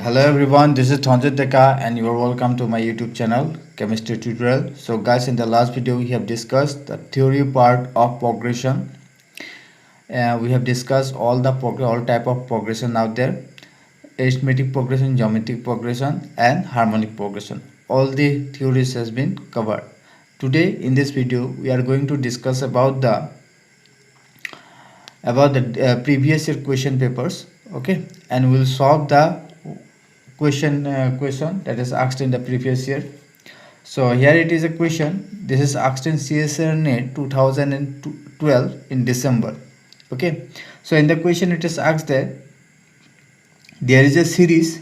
Hello everyone, this is Thonjit Deka and you are welcome to my YouTube channel Chemistry Tutorial. So guys, in the last video we have discussed the theory part of progression. We have discussed all type of progression out there: arithmetic progression, geometric progression and harmonic progression. All the theories has been covered. Today in this video we are going to discuss about the previous year question papers, okay, and we'll solve the question that is asked in the previous year. So here it is a question. This is asked in CSIR NET 2012 in December. Okay, so in the question it is asked that there is a series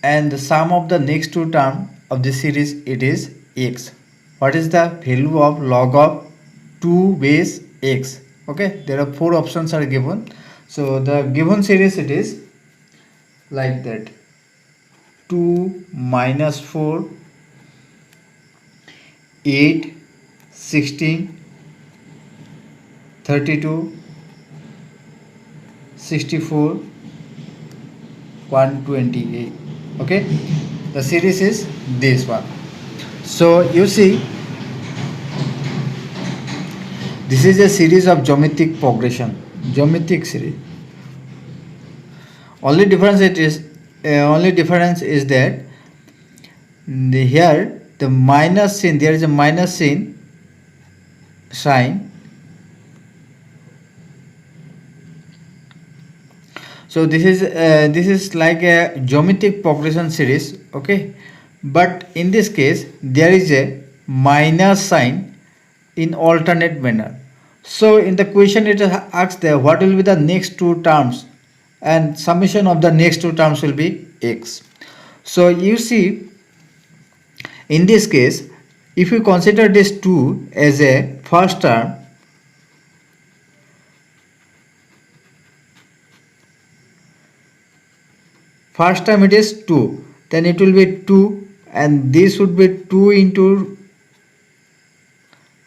and the sum of the next two term of the series it is x. What is the value of log of 2 base x? Okay, there are four options are given. So the given series it is like that: 2 minus 4, 8, 16, 32, 64, 128. Okay, the series is this one. So you see, this is a series of geometric progression, geometric series. Only difference is that here the minus sign, there is a minus sign. So this is like a geometric progression series, okay, but in this case there is a minus sign in alternate manner. So in the question it asks there what will be the next two terms, and summation of the next two terms will be x. So you see, in this case if you consider this 2 as a first term, it is 2, then it will be 2 and this would be 2 into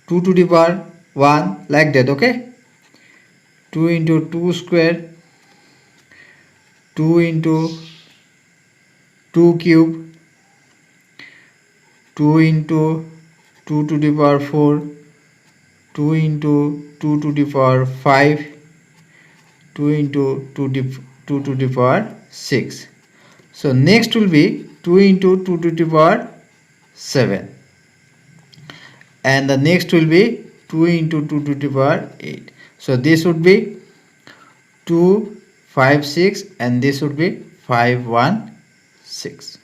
2 to the power 1, like that. Okay, 2 into 2 square, 2 into 2 cube, 2 into 2 to the power 4, 2 into 2 to the power 5, 2 into 2 to the power 6. So next will be 2 into 2 to the power 7, and the next will be 2 into 2 to the power 8. So this would be 2, 5, 6 and this would be 5, 1, 6.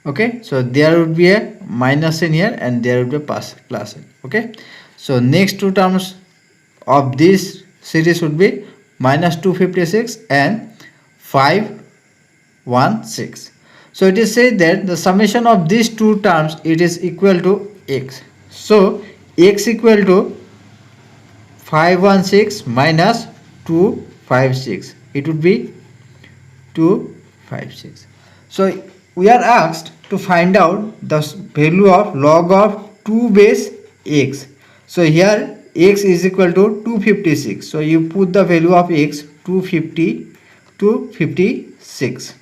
Okay, so there would be a minus in here and there would be a plus in. Okay, so next two terms of this series would be minus 256 and 516. So it is said that the summation of these two terms it is equal to x. So x equal to 516 minus 256, it would be 256. So we are asked to find out the value of log of 2 base x. So here x is equal to 256. So you put the value of x 256.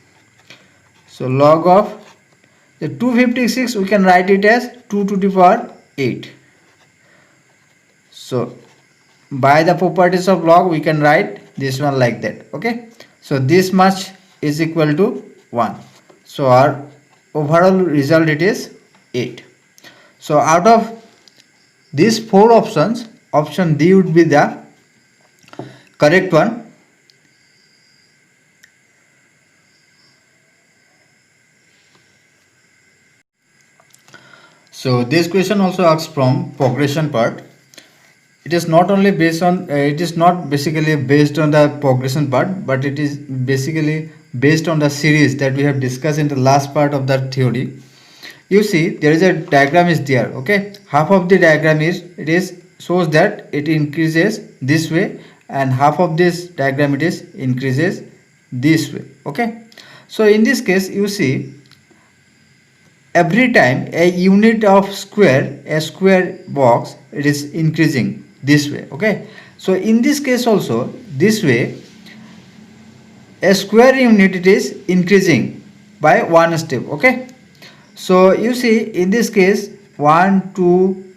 So log of the 256 we can write it as 2 to the power 8. So by the properties of log we can write this one like that. Okay, so this much is equal to 1. So our overall result it is 8. So out of these four options, option D would be the correct one. So this question also asks from progression part. It is not only based on it is not basically based on the progression part, but it is basically based on the series that we have discussed in the last part of that theory. You see, there is a diagram is there. Okay, half of the diagram is shows that it increases this way, and half of this diagram it is increases this way. Okay, so in this case you see, every time a unit of a square box, it is increasing this way. Okay, so in this case also this way a square unit, it is increasing by one step. Okay, so you see in this case 1 2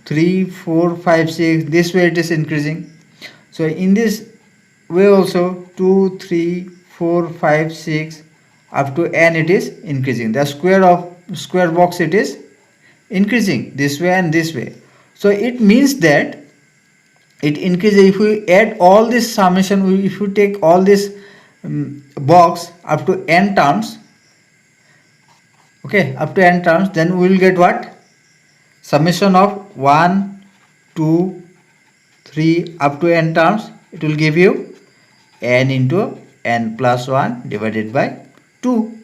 3 4 5 6, this way it is increasing. So in this way also 2 3 4 5 6 up to n it is increasing. The square of square box, it is increasing this way and this way. So it means that it increases. If we add all this summation, if you take all this box up to n terms, okay, up to n terms, then we will get what? Summation of 1 2 3 up to n terms, it will give you n into n plus 1 divided by 2.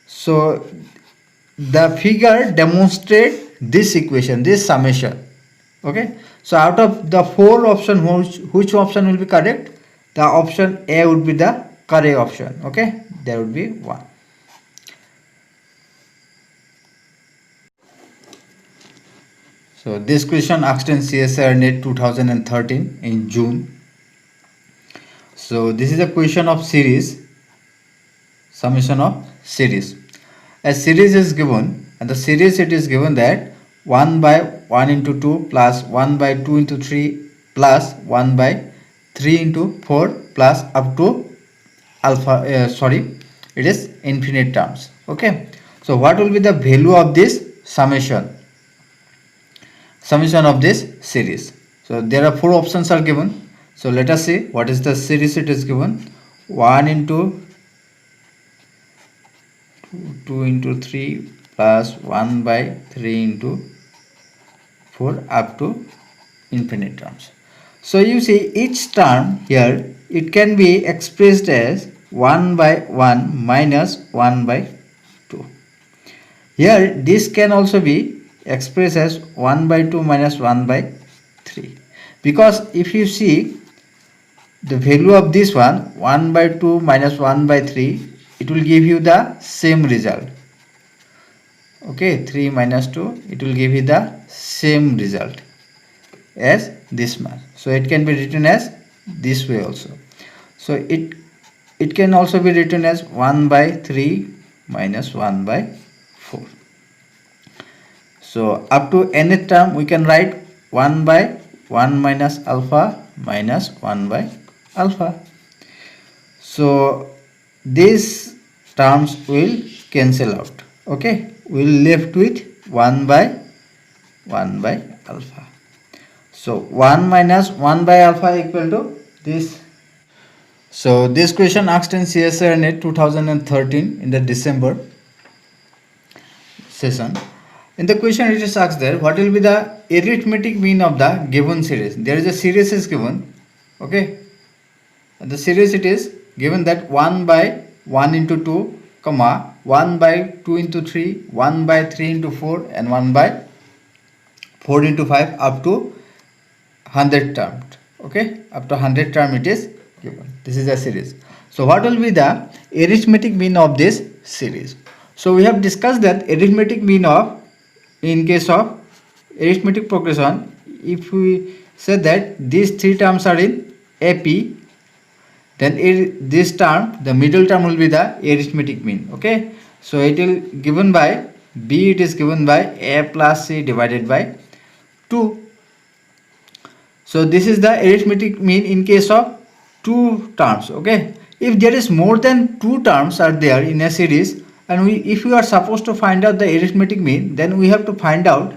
So the figure demonstrates this equation, this summation. Okay, so out of the 4 options, which option will be correct? The option A would be the correct option. Okay, there would be 1. So this question asked in CSIR NET 2013 in June. So this is a question of series, summation of series. A series is given, and the series it is given that 1 by 1 into 2 plus 1 by 2 into 3 plus 1 by 3 into 4 plus up to alpha, it is infinite terms. Okay, so what will be the value of this summation of this series? So there are 4 options are given. So let us see what is the series it is given. 1 into 2 into 3 plus 1 by 3 into 4 up to infinite terms. So you see each term here, it can be expressed as 1 by 1 minus 1 by 2. Here this can also be expressed as 1 by 2 minus 1 by 3, because if you see the value of this one, 1 by 2 minus 1 by 3, it will give you the same result. Okay, 3 minus 2, it will give you the same result as this one. So it can be written as this way also. So it can also be written as 1 by 3 minus 1 by 4. So up to nth term we can write 1 by 1 minus alpha minus 1 by alpha. So these terms will cancel out. Okay, we will left with 1 by alpha. So 1 minus 1 by alpha equal to this. So this question asked in CSIR NET 2013 in the December session. In the question it is asked there, what will be the arithmetic mean of the given series? There is a series is given. Okay, and the series it is given that 1 by 1 into 2 comma 1 by 2 into 3, 1 by 3 into 4 and 1 by 4 into 5 up to 100 term. Okay, up to 100 term it is given. This is a series. So what will be the arithmetic mean of this series? So we have discussed that arithmetic mean of, in case of arithmetic progression, if we say that these 3 terms are in AP, then this term, the middle term will be the arithmetic mean. Okay, so it will given by B, it is given by A plus C divided by 2. So this is the arithmetic mean in case of 2 terms. Okay, if there is more than 2 terms are there in a series, and if we are supposed to find out the arithmetic mean, then we have to find out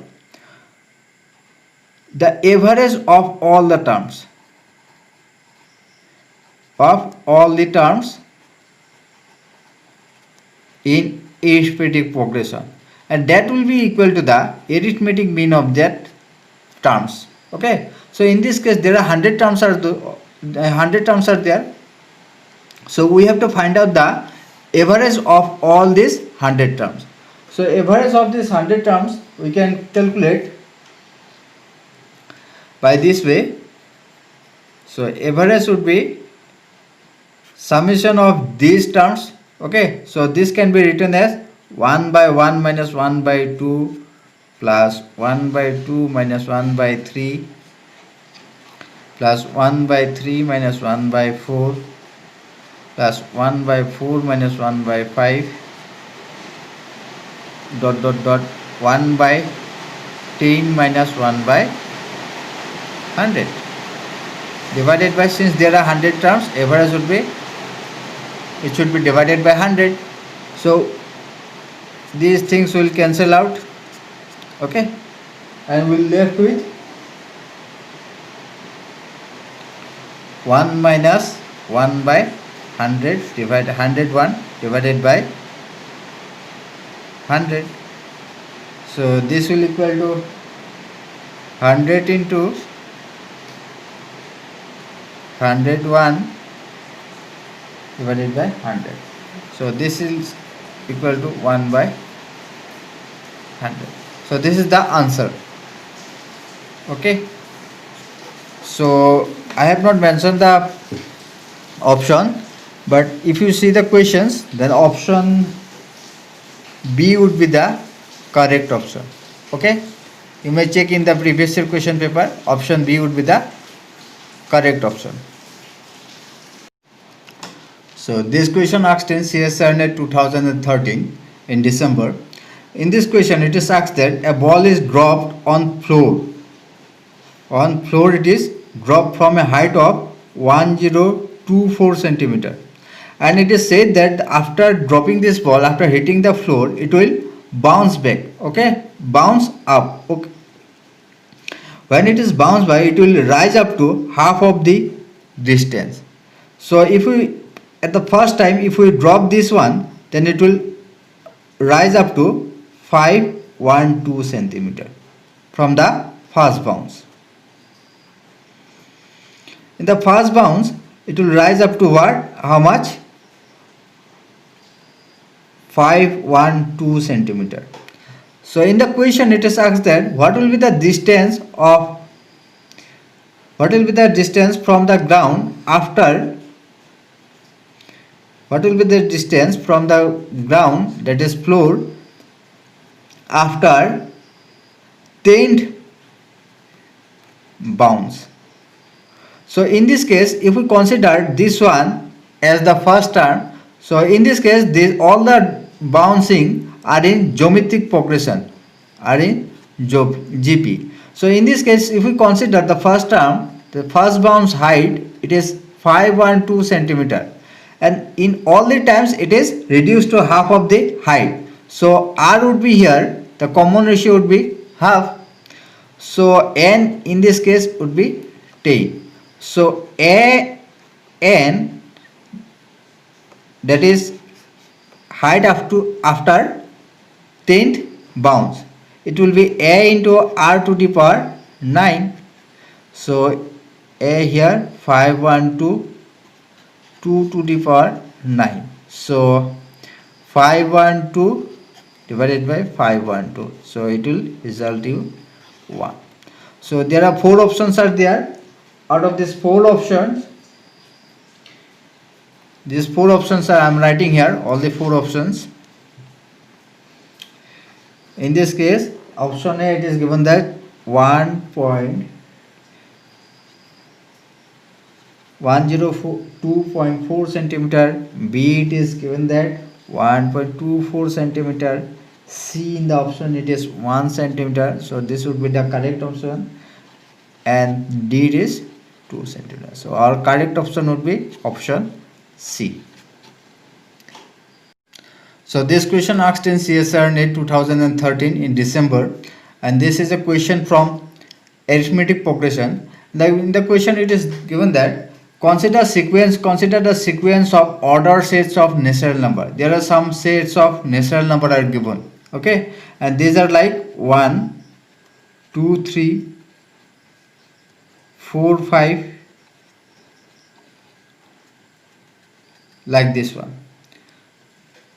the average of all the terms. Of all the terms in arithmetic progression, and that will be equal to the arithmetic mean of that terms. Okay, so in this case there are 100 terms are 100 terms are there, so we have to find out the average of all these 100 terms. So average of these 100 terms we can calculate by this way. So average would be summation of these terms. Okay, so this can be written as 1 by 1 minus 1 by 2 plus 1 by 2 minus 1 by 3 plus 1 by 3 minus 1 by 4 plus 1 by 4 minus 1 by 5 dot dot dot 1 by 10 minus 1 by 100 divided by, since there are 100 terms, average would be, it should be divided by 100. So these things will cancel out, okay, and we'll left with 1 minus 1 by 100 divided 101 divided by 100. So this will equal to 100 into 101 divided by 100. So this is equal to 1 by 100. So this is the answer. Okay. So I have not mentioned the option, but if you see the questions, then option B would be the correct option. Okay. You may check in the previous year question paper. Option B would be the correct option. So this question asked in CSIR NET 2013 in December. In this question it is asked that a ball is dropped on floor. On floor it is dropped from a height of 1024 centimeter, and it is said that after dropping this ball, after hitting the floor, it will bounce back, okay, bounce up, okay. When it is bounced by, it will rise up to half of the distance. So if we, at the first time, if we drop this one, then it will rise up to 512 centimeter from the first bounce. In the first bounce, it will rise up to what? How much? 512 centimeter. So in the question it is asked that what will be the distance from the ground after, what will be the distance from the ground, that is floor, after 10th bounce. So in this case, if we consider this one as the first term, so in this case all the bouncing are in geometric progression, are in GP. So in this case, if we consider the first term, the first bounce height, it is 512 centimeter, and in all the times it is reduced to half of the height. So R would be here, the common ratio would be half. So N in this case would be 10. So AN, that is height after 10th bounce, it will be A into R to the power 9. So A here 512, 2 to the power 9. So 512 divided by 512. So it will result you 1. So there are 4 options are there. Out of these 4 options, these 4 options are, I am writing here all the 4 options. In this case, option A, it is given that 102.4 centimeter. B, it is given that 1.24 centimeter. C, in the option it is 1 centimeter. So this would be the correct option. And D, it is 2 centimeter. So our correct option would be option C. So this question asked in CSIR NET 2013 in December, and this is a question from arithmetic progression. In the question it is given that consider the sequence of order sets of natural number. There are some sets of natural number are given, okay, and these are like 1, 2, 3, 4, 5, like this one.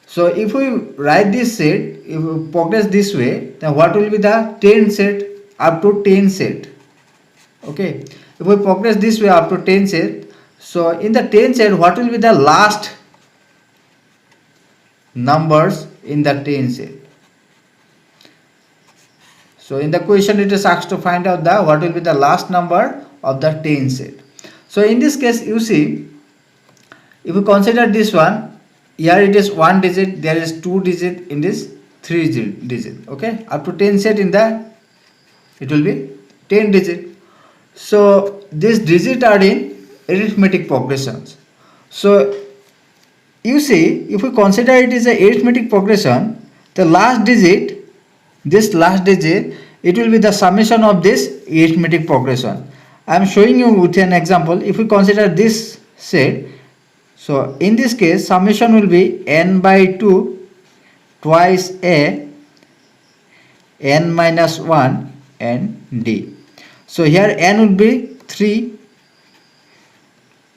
So if we write this set, if we progress this way, then what will be the 10 set up to 10 set? Okay, if we progress this way up to 10 set, so in the 10 set, what will be the last numbers in the 10 set? So in the question it is asked to find out the what will be the last number of the 10 set. So in this case, you see, If we consider this one, here it is 1 digit, there is 2 digit, in this 3 digit. Okay, up to 10 set in the, it will be 10 digit. So these digits are in arithmetic progressions. So you see, if we consider it is a arithmetic progression, the last digit, this last digit, it will be the summation of this arithmetic progression. I am showing you with an example. If we consider this set, so in this case summation will be n by 2 twice a, n minus 1 and d. So here n would be 3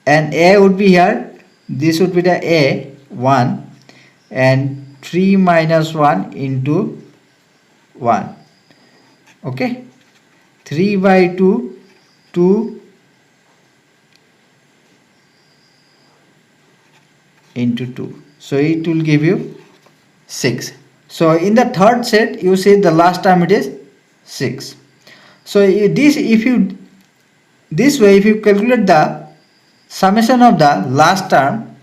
and a would be here, this would be the a 1 and 3 minus 1 into 1. Okay, 3 by 2, 2 into 2, so it will give you 6. So in the third set you see the last term it is 6. So this, if you, this way if you calculate the summation of the last term,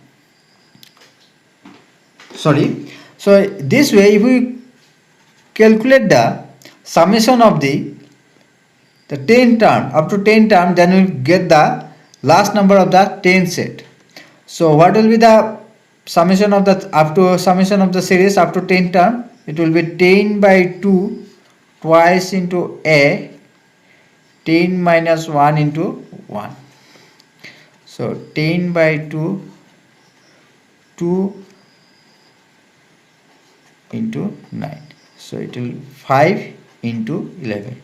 sorry, so this way if we calculate the summation of the 10 term, up to 10 term, then we get the last number of the 10 set. So what will be the summation of the, up to summation of the series up to 10 term? It will be 10 by 2 twice into a, 10 minus 1 into 1. So 10 by 2, 2 into 9. So it will 5 into 11.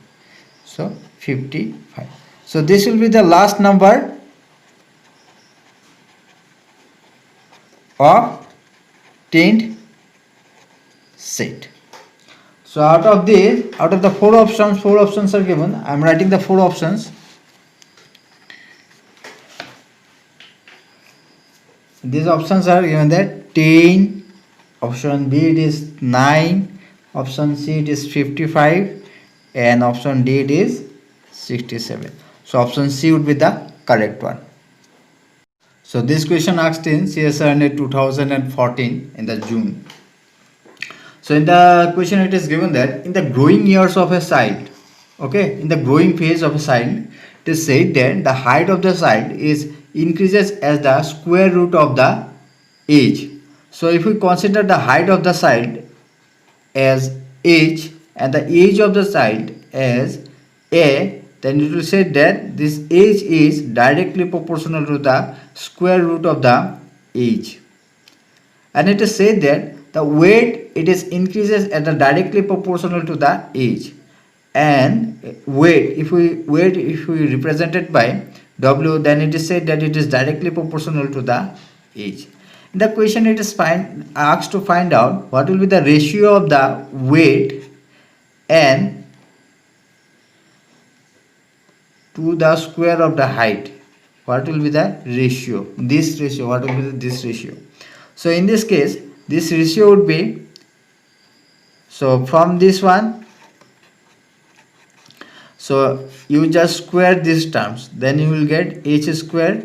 So 55. So this will be the last number of 10th set. So out of this, out of the 4 options are given. I am writing the 4 options. These options are given that 10, option B it is 9, option C it is 55 and option D it is 67. So option C would be the correct one. So this question asked in CSIR 2014 in the June. So in the question it is given that in the growing years of a child, okay, in the growing phase of a child, it is said that the height of the child is increases as the square root of the age. So if we consider the height of the child as h and the age of the child as a, then it will say that this age is directly proportional to the square root of the age. And it is said that the weight, it is increases at the directly proportional to the age. And weight, if we represent it by w, then it is said that it is directly proportional to the age. In the question it is asked to find out what will be the ratio of the weight and to the square of the height. What will be the ratio? This ratio, what will be this ratio? So in this case, this ratio would be, so from this one, so you just square these terms, then you will get h square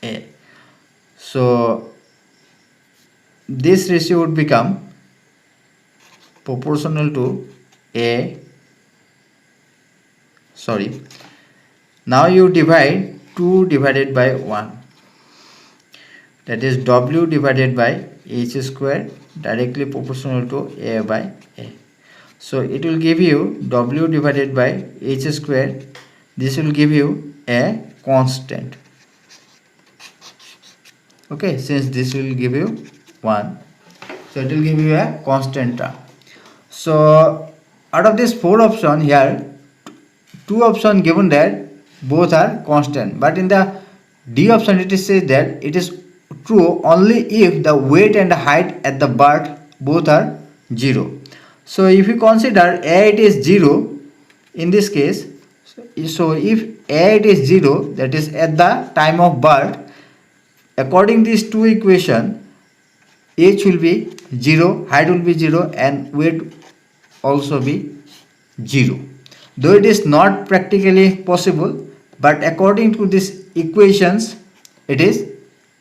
a. So this ratio would become proportional to a, sorry, now you divide 2 divided by 1, that is w divided by h square directly proportional to a by a. So it will give you w divided by h square, this will give you a constant. Okay, since this will give you 1, so it will give you a constant term. So out of this 4 option here, 2 option given that both are constant, but in the D option it is said that it is true only if the weight and the height at the birth both are 0. So if you consider a it is 0 in this case, so if a it is 0, that is at the time of birth, according to these two equation, h will be 0, height will be 0 and weight also be 0. Though it is not practically possible, but according to these equations it is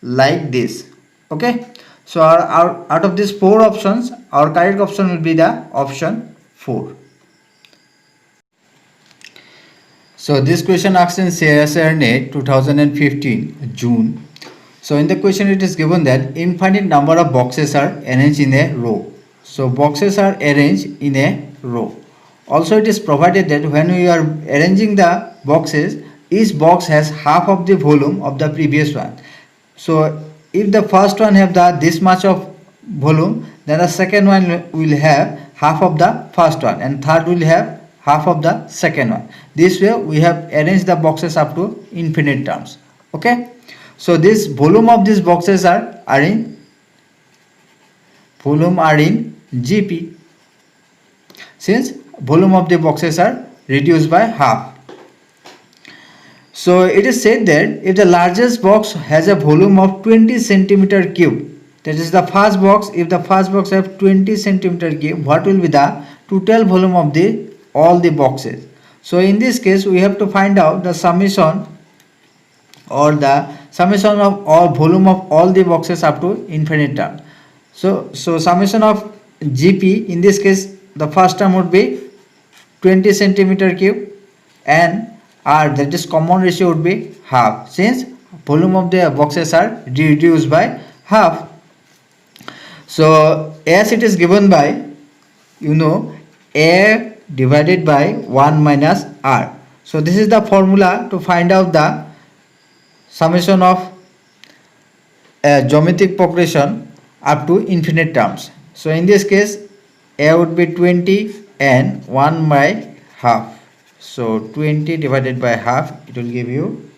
like this. Okay, so our out of these 4 options, our correct option will be the option 4. So this question asked in CSIR NET 2015 June. So in the question it is given that infinite number of boxes are arranged in a row. So boxes are arranged in a row. Also it is provided that when we are arranging the boxes, each box has half of the volume of the previous one. So if the first one have this much of volume, then the second one will have half of the first one, and third will have half of the second one. This way we have arranged the boxes up to infinite terms. Okay, so this volume of these boxes are in GP, since volume of the boxes are reduced by half. So it is said that if the largest box has a volume of 20 centimeter cube, that is the first box, if the first box have 20 centimeter cube, what will be the total volume of the all the boxes? So in this case we have to find out the summation or the summation of all volume of all the boxes up to infinite term. So summation of GP, in this case the first term would be 20 centimeter cube, and R, that is common ratio, would be half, since volume of the boxes are reduced by half. So as it is given by, A divided by 1 minus R. So this is the formula to find out the summation of a geometric progression up to infinite terms. So in this case A would be 20 and 1 by half. So 20 divided by half, it will give you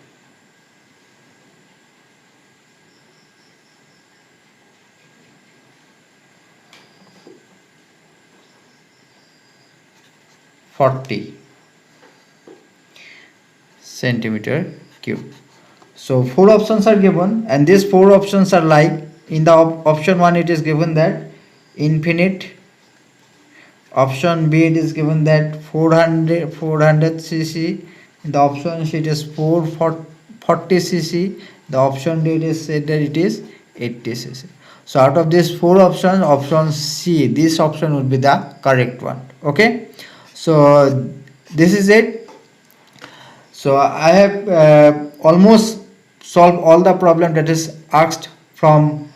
40 centimeter cube. So 4 options are given, and these 4 options are like, in the option 1 it is given that infinite, option B it is given that 400 cc, in the option C it is 440 cc, the option D it is said that it is 80 cc. So out of these 4 options, option C, this option would be the correct one. Okay, so this is it. So I have almost solved all the problem that is asked from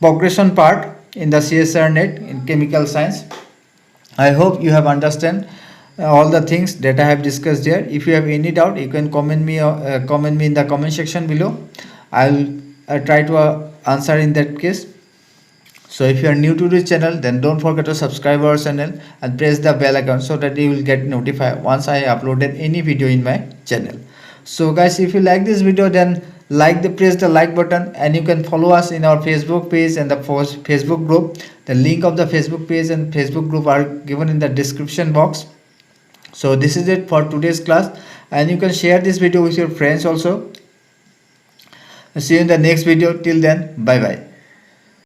progression part in the CSIR NET in chemical science. I hope you have understand all the things that I have discussed here. If you have any doubt, you can comment me in the comment section below. I'll try to answer in that case. So if you are new to this channel, then don't forget to subscribe our channel and press the bell icon so that you will get notified once I uploaded any video in my channel. So guys, if you like this video, then press the like button, and you can follow us in our Facebook page and the Facebook group. The link of the Facebook page and Facebook group are given in the description box. So this is it for today's class, and you can share this video with your friends also. See you in the next video. Till then, bye bye.